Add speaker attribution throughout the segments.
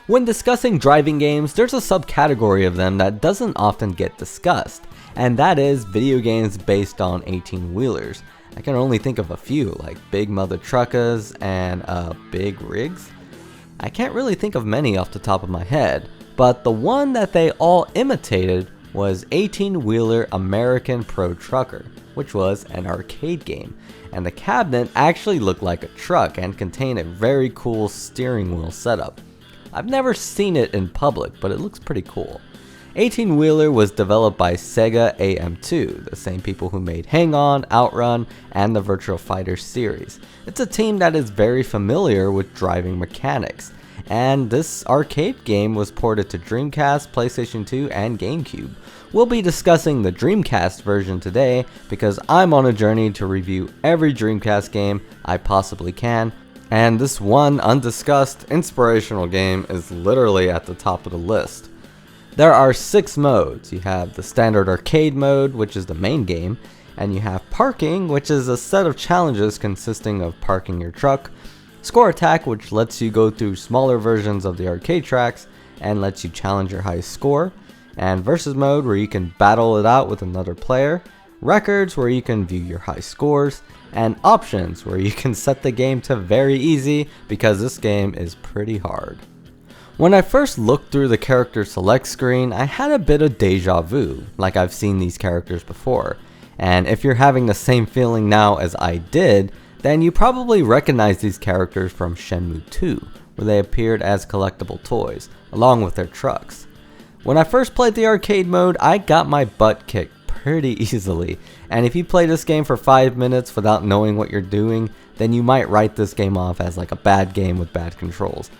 Speaker 1: When discussing driving games, there's a subcategory of them that doesn't often get discussed, and that is video games based on 18-wheelers. I can only think of a few, like Big Mother Truckers and Big Rigs. I can't really think of many off the top of my head, but the one that they all imitated was 18-wheeler American Pro Trucker, which was an arcade game, and the cabinet actually looked like a truck and contained a very cool steering wheel setup. I've never seen it in public, but it looks pretty cool. 18-wheeler was developed by Sega AM2, the same people who made Hang On, Outrun, and the Virtua Fighter series. It's a team that is very familiar with driving mechanics, and this arcade game was ported to Dreamcast, PlayStation 2, and GameCube. We'll be discussing the Dreamcast version today because I'm on a journey to review every Dreamcast game I possibly can, and this one undiscussed inspirational game is literally at the top of the list. There are 6 modes. You have the standard arcade mode, which is the main game, and you have parking, which is a set of challenges consisting of parking your truck, score attack, which lets you go through smaller versions of the arcade tracks and lets you challenge your highest score, and versus mode, where you can battle it out with another player, records, where you can view your high scores, and options, where you can set the game to very easy because this game is pretty hard. When I first looked through the character select screen, I had a bit of deja vu, like I've seen these characters before, and if you're having the same feeling now as I did, then you probably recognize these characters from Shenmue 2, where they appeared as collectible toys, along with their trucks. When I first played the arcade mode, I got my butt kicked pretty easily, and if you play this game for 5 minutes without knowing what you're doing, then you might write this game off as like a bad game with bad controls.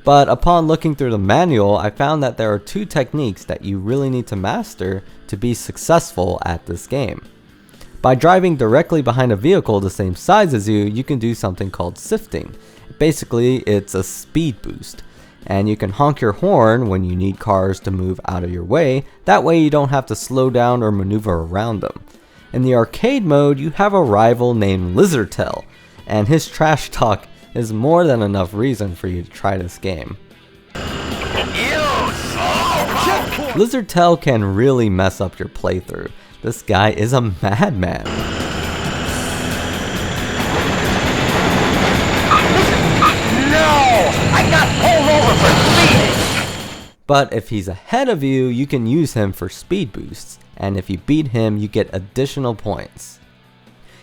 Speaker 1: But upon looking through the manual, I found that there are 2 techniques that you really need to master to be successful at this game. By driving directly behind a vehicle the same size as you, you can do something called sifting. Basically, it's a speed boost, and you can honk your horn when you need cars to move out of your way, that way you don't have to slow down or maneuver around them. In the arcade mode, you have a rival named Lizardtail, and his trash talk is more than enough reason for you to try this game. Lizardtail can really mess up your playthrough. This guy is a madman.
Speaker 2: No! I got pulled over for speeding!
Speaker 1: But if he's ahead of you, you can use him for speed boosts, and if you beat him, you get additional points.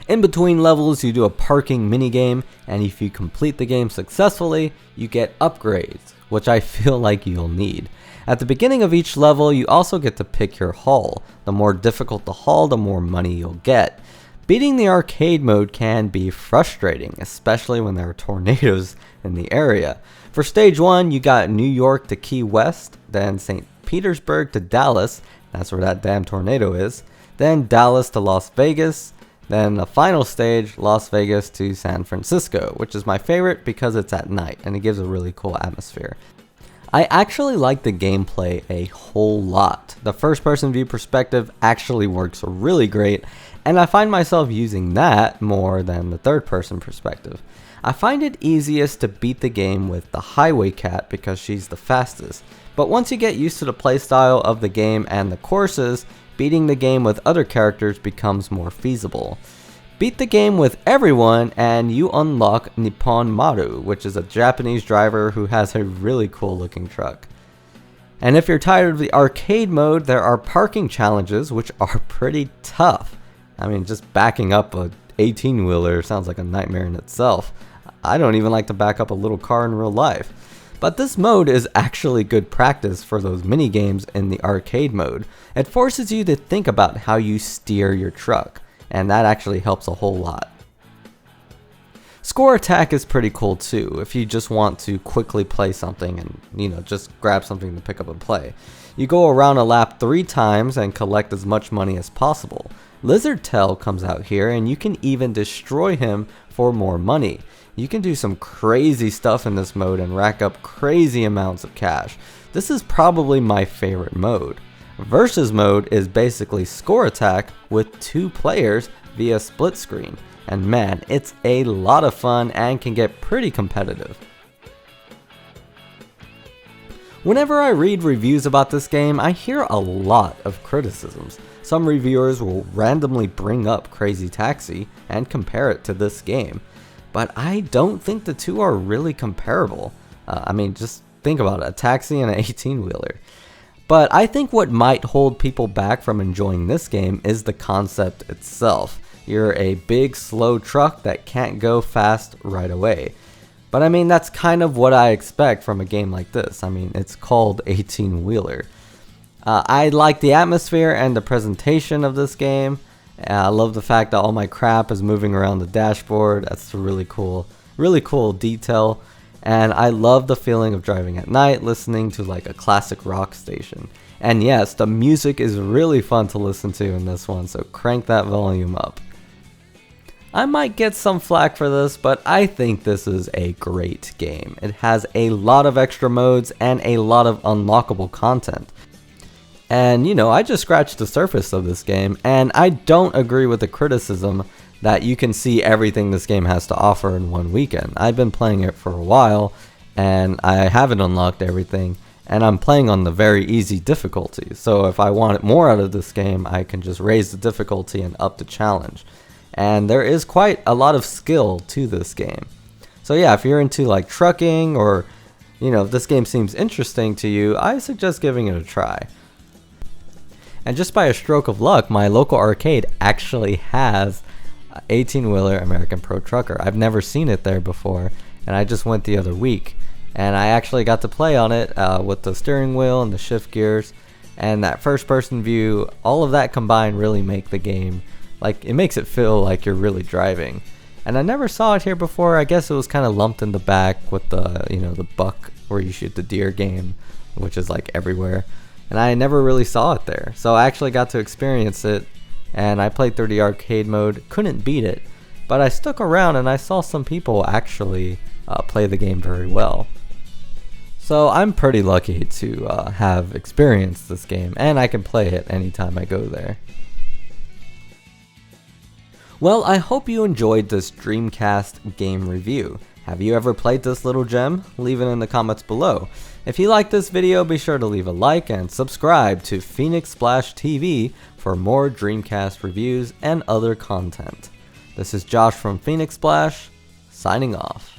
Speaker 1: In between levels, you do a parking minigame, and if you complete the game successfully, you get upgrades, which I feel like you'll need. At the beginning of each level, you also get to pick your haul. The more difficult the haul, the more money you'll get. Beating the arcade mode can be frustrating, especially when there are tornadoes in the area. For stage 1, you got New York to Key West, then St. Petersburg to Dallas, that's where that damn tornado is, then Dallas to Las Vegas, then the final stage, Las Vegas to San Francisco, which is my favorite because it's at night and it gives a really cool atmosphere. I actually like the gameplay a whole lot. The first person view perspective actually works really great, and I find myself using that more than the third person perspective. I find it easiest to beat the game with the Highway Cat because she's the fastest, but once you get used to the playstyle of the game and the courses, beating the game with other characters becomes more feasible. Beat the game with everyone and you unlock Nippon Maru, which is a Japanese driver who has a really cool looking truck. And if you're tired of the arcade mode, there are parking challenges which are pretty tough. I mean, just backing up a 18-wheeler sounds like a nightmare in itself. I don't even like to back up a little car in real life. But this mode is actually good practice for those mini games in the arcade mode. It forces you to think about how you steer your truck, and that actually helps a whole lot. Score attack is pretty cool too, if you just want to quickly play something and, just grab something to pick up and play. You go around a lap 3 times and collect as much money as possible. Lizardtail comes out here and you can even destroy him for more money. You can do some crazy stuff in this mode and rack up crazy amounts of cash. This is probably my favorite mode. Versus mode is basically score attack with 2 players via split screen. And man, it's a lot of fun and can get pretty competitive. Whenever I read reviews about this game, I hear a lot of criticisms. Some reviewers will randomly bring up Crazy Taxi and compare it to this game, but I don't think the two are really comparable. I mean, just think about it, a taxi and an 18-wheeler. But I think what might hold people back from enjoying this game is the concept itself. You're a big, slow truck that can't go fast right away. But I mean, that's kind of what I expect from a game like this. I mean, it's called 18-wheeler. I like the atmosphere and the presentation of this game. I love the fact that all my crap is moving around the dashboard. That's a really cool detail. And I love the feeling of driving at night, listening to like a classic rock station. And yes, the music is really fun to listen to in this one, so crank that volume up. I might get some flack for this, but I think this is a great game. It has a lot of extra modes and a lot of unlockable content. And you know, I just scratched the surface of this game, and I don't agree with the criticism that you can see everything this game has to offer in one weekend. I've been playing it for a while, and I haven't unlocked everything, and I'm playing on the very easy difficulty. So if I want more out of this game, I can just raise the difficulty and up the challenge. And there is quite a lot of skill to this game. So yeah, if you're into like trucking, or you know, if this game seems interesting to you, I suggest giving it a try. And just by a stroke of luck, my local arcade actually has 18-wheeler American Pro Trucker. I've never seen it there before, and I just went the other week, and I actually got to play on it with the steering wheel and the shift gears, and that first person view. All of that combined really make the game, like, it makes it feel like you're really driving. And I never saw it here before. I guess it was kind of lumped in the back with the, you know, the buck where you shoot the deer game, which is like everywhere, and I never really saw it there. So I actually got to experience it, and I played through the arcade mode, couldn't beat it, but I stuck around and I saw some people actually play the game very well. So I'm pretty lucky to have experienced this game, and I can play it anytime I go there. Well, I hope you enjoyed this Dreamcast game review. Have you ever played this little gem? Leave it in the comments below. If you liked this video, be sure to leave a like and subscribe to Phoenix Splash TV for more Dreamcast reviews and other content. This is Josh from Phoenix Splash, signing off.